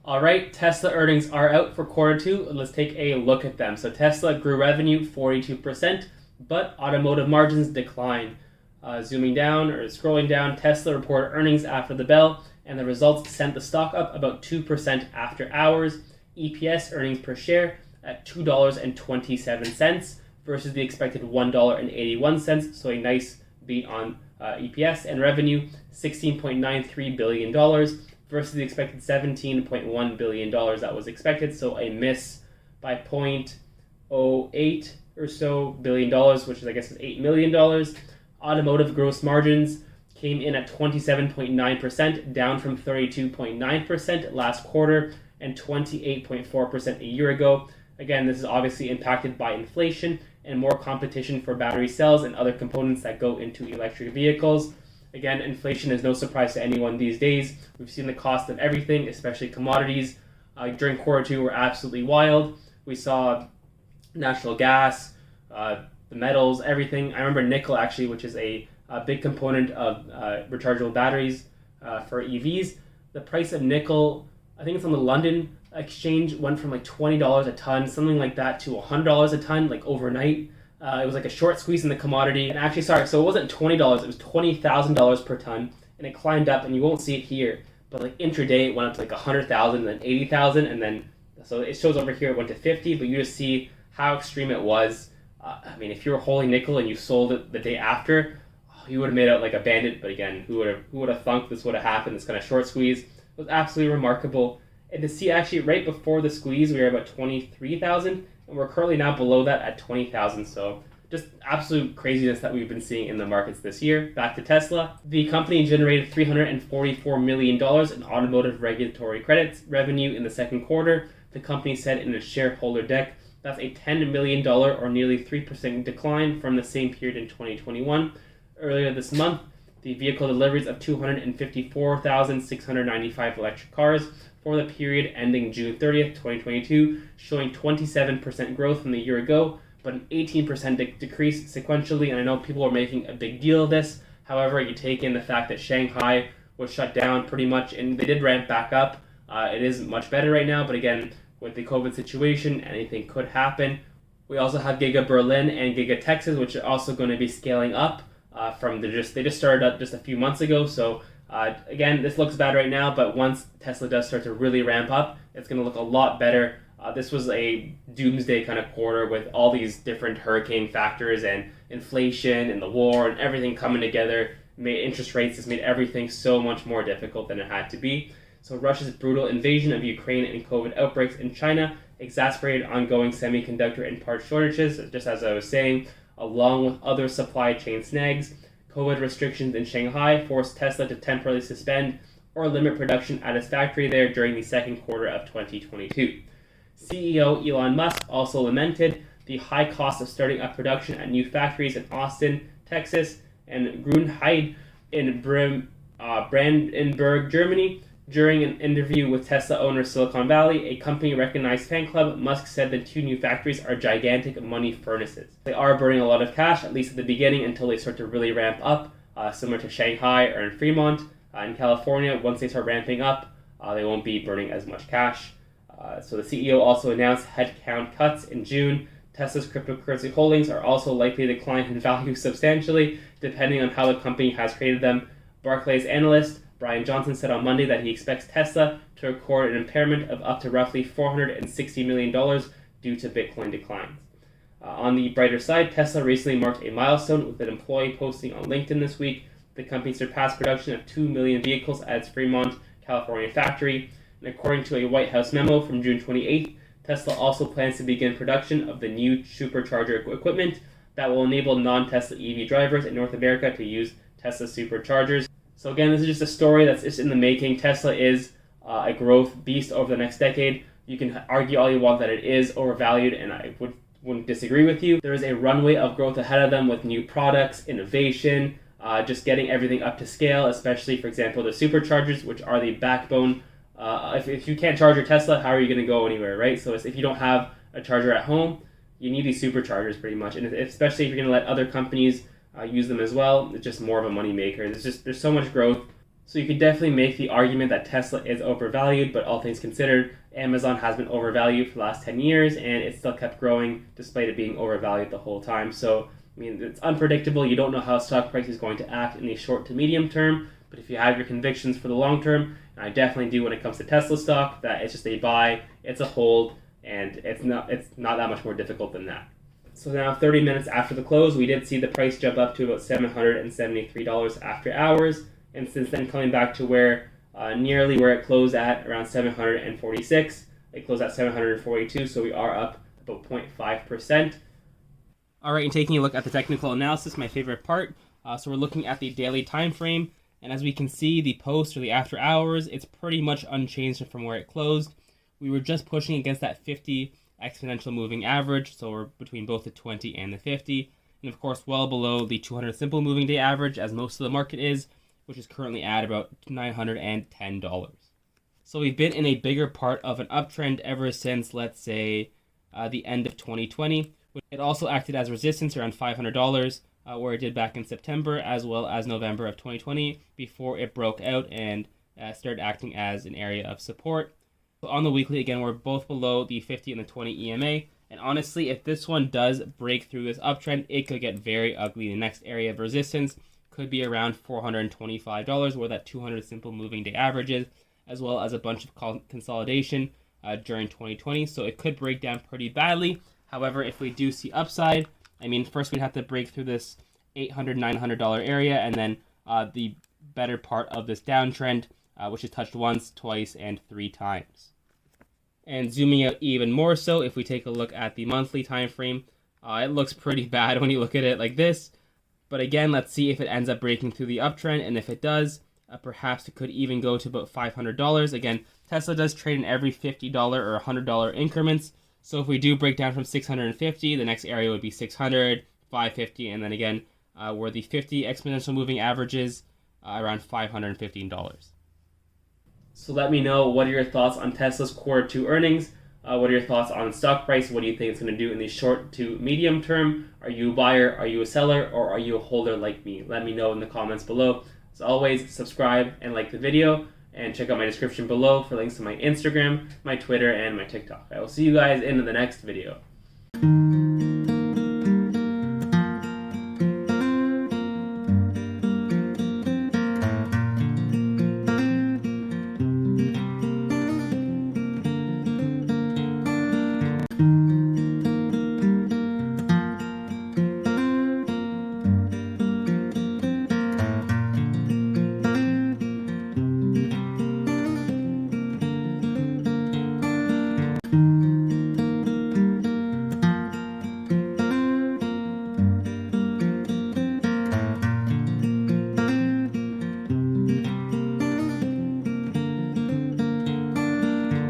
All right, Tesla earnings are out for quarter two. Let's take a look at them. So Tesla grew revenue 42%, but automotive margins declined. Zooming down or scrolling down, Tesla reported earnings after the bell, and the results sent the stock up about 2% after hours. EPS, earnings per share, at $2.27 versus the expected $1.81, so a nice beat on EPS. And revenue, $16.93 billion versus the expected $17.1 billion that was expected, so a miss by 0.08 or so billion dollars, which is I guess is $8 million. Automotive gross margins came in at 27.9%, down from 32.9% last quarter and 28.4% a year ago. Again, this is obviously impacted by inflation and more competition for battery cells and other components that go into electric vehicles. Again, inflation is no surprise to anyone these days. We've seen the cost of everything, especially commodities, during quarter two were absolutely wild. We saw natural gas, the metals, everything. I remember nickel actually, which is a big component of rechargeable batteries for EVs. The price of nickel, I think it's on the London exchange, went from like $20 a ton, something like that, to $100 a ton, like overnight. It was like a short squeeze in the commodity. And actually, so it wasn't $20, it was $20,000 per ton, and it climbed up, and you won't see it here, but like intraday it went up to like 100,000, then 80,000, and then, so it shows over here it went to 50, but you just see how extreme it was. I mean, if you were holding nickel and you sold it the day after, you would have made out like a bandit. But again, who would have thunk this would have happened? This kind of short squeeze was absolutely remarkable. And to see actually right before the squeeze, we were about 23,000, and we're currently now below that at 20,000. So just absolute craziness that we've been seeing in the markets this year. Back to Tesla. The company generated $344 million in automotive regulatory credits revenue in the second quarter. The company said in its shareholder deck, that's a $10 million or nearly 3% decline from the same period in 2021. Earlier this month, the vehicle deliveries of 254,695 electric cars for the period ending June 30th, 2022, showing 27% growth from the year ago, but an 18% decrease sequentially. And I know people are making a big deal of this. However, you take in the fact that Shanghai was shut down pretty much, and they did ramp back up. It is much better right now, but again, with the COVID situation, anything could happen. We also have Giga Berlin and Giga Texas, which are also going to be scaling up they just started up just a few months ago. So again, this looks bad right now, but once Tesla does start to really ramp up, it's going to look a lot better. This was a doomsday kind of quarter with all these different hurricane factors and inflation and the war and everything coming together. Made interest rates, has made everything so much more difficult than it had to be. So Russia's brutal invasion of Ukraine and COVID outbreaks in China exacerbated ongoing semiconductor and part shortages, just as I was saying, along with other supply chain snags. COVID restrictions in Shanghai forced Tesla to temporarily suspend or limit production at its factory there during the second quarter of 2022. CEO Elon Musk also lamented the high cost of starting up production at new factories in Austin, Texas, and Grünheide in Brandenburg, Germany. During an interview with Tesla owner Silicon Valley, a company-recognized fan club, Musk said the two new factories are gigantic money furnaces. They are burning a lot of cash, at least at the beginning, until they start to really ramp up, similar to Shanghai or in Fremont. In California, once they start ramping up, they won't be burning as much cash. So the CEO also announced headcount cuts in June. Tesla's cryptocurrency holdings are also likely to decline in value substantially, depending on how the company has created them. Barclays analyst Brian Johnson said on Monday that he expects Tesla to record an impairment of up to roughly $460 million due to Bitcoin declines. On the brighter side, Tesla recently marked a milestone with an employee posting on LinkedIn this week. The company surpassed production of 2 million vehicles at its Fremont, California factory. And according to a White House memo from June 28th, Tesla also plans to begin production of the new supercharger equipment that will enable non-Tesla EV drivers in North America to use Tesla superchargers. So again, this is just a story that's just in the making. Tesla is a growth beast over the next decade. You can argue all you want that it is overvalued, and I wouldn't disagree with you. There is a runway of growth ahead of them with new products, innovation, just getting everything up to scale, especially, for example, the superchargers, which are the backbone. If you can't charge your Tesla, how are you going to go anywhere, right? So if you don't have a charger at home, you need these superchargers pretty much. And especially if you're going to let other companies use them as well, it's just more of a money maker. There's so much growth. So you could definitely make the argument that Tesla is overvalued, but all things considered, Amazon has been overvalued for the last 10 years, and it still kept growing despite it being overvalued the whole time. So, I mean, it's unpredictable. You don't know how stock price is going to act in the short to medium term, but if you have your convictions for the long term, and I definitely do when it comes to Tesla stock, that it's just a buy, it's a hold, and it's not that much more difficult than that. So now 30 minutes after the close, we did see the price jump up to about $773 after hours, and since then coming back to where nearly where it closed at, around 746. It closed at 742, so we are up about 0.5%. All right, and taking a look at the technical analysis, my favorite part. So we're looking at the daily time frame, and as we can see, the post or the after hours, it's pretty much unchanged from where it closed. We were just pushing against that 50 exponential moving average, so we're between both the 20 and the 50, and of course well below the 200 simple moving day average, as most of the market is, which is currently at about $910. So we've been in a bigger part of an uptrend ever since, let's say, the end of 2020. It also acted as resistance around $500, where it did back in September, as well as November of 2020, before it broke out and started acting as an area of support. So on the weekly, again, we're both below the 50 and the 20 EMA. And honestly, if this one does break through this uptrend, it could get very ugly. The next area of resistance could be around $425, where that 200 simple moving day average is, as well as a bunch of consolidation during 2020. So it could break down pretty badly. However, if we do see upside, I mean, first we'd have to break through this $800, $900 area, and then the better part of this downtrend, which is touched once, twice, and 3 times. And zooming out even more so, if we take a look at the monthly time frame, it looks pretty bad when you look at it like this. But again, let's see if it ends up breaking through the uptrend, and if it does, perhaps it could even go to about $500. Again, Tesla does trade in every $50 or $100 increments, so if we do break down from 650, the next area would be 600, 550, and then again, where the 50 exponential moving averages, around $515. So let me know, what are your thoughts on Tesla's Q2 earnings? What are your thoughts on stock price? What do you think it's going to do in the short to medium term? Are you a buyer? Are you a seller? Or are you a holder like me? Let me know in the comments below. As always, subscribe and like the video, and check out my description below for links to my Instagram, my Twitter, and my TikTok. I will see you guys in the next video.